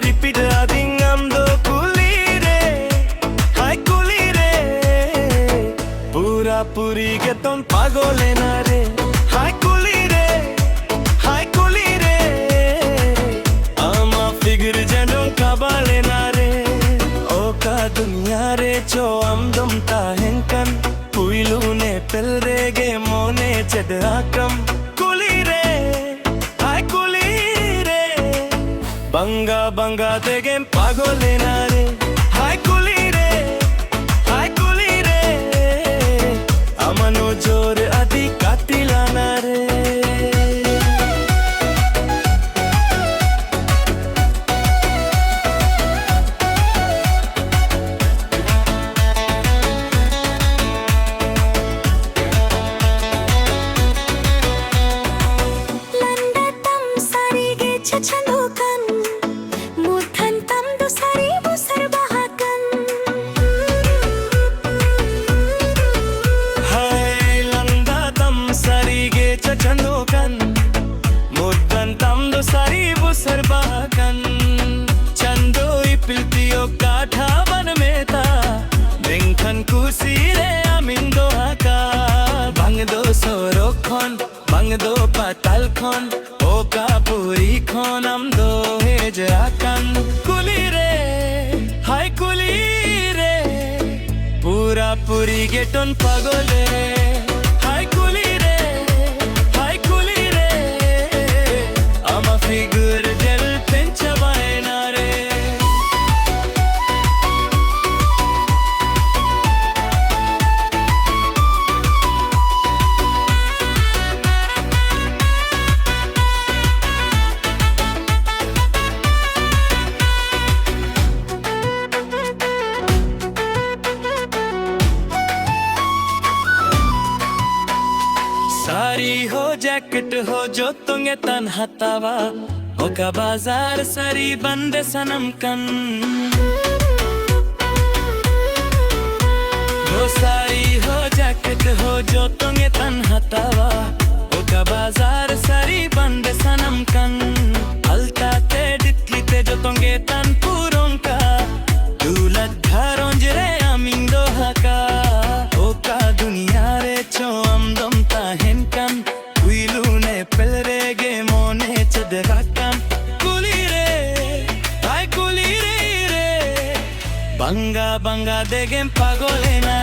repeat ading amdo kulire hai kulire pura puri ke ton pagole na re hai kulire ama figure jano kabale na re oka dunya re cho amdum ta henkan puilune pelrege mone chedakam kulire hai kulire banga banga degen pagole na re hai kulire amano jor adi katila na re chandokan muthan tam do sari bu sarbahakan hai landa tam sari ge chandokan muthan tam do sari bu sarbahakan chando ipiltiyo katha ban meta dengkhan kusi re amindo haka bang do sorokhon bang do patal khon oka puri khonam do hej akan kulire hai kulire pura puri geton pagole hai kulire ama figure del pencha vaina re सारी हो jacket हो जो तुंगे तन हतावा होगा बाजार सारी बंदे सनम कन वो सारी हो जैकेट हो जो तुंगे तन हतावा होगा बाजार सारी बंदे सनम कन हल्का ते डिटली ते जो तुंगे तन पूरों का दूलत घरों जरे अमिंदो हका होगा दुनिया रे चो अमदम henkan uilune pelrege mone chedrakam kulire hai kulire banga banga degen pagole na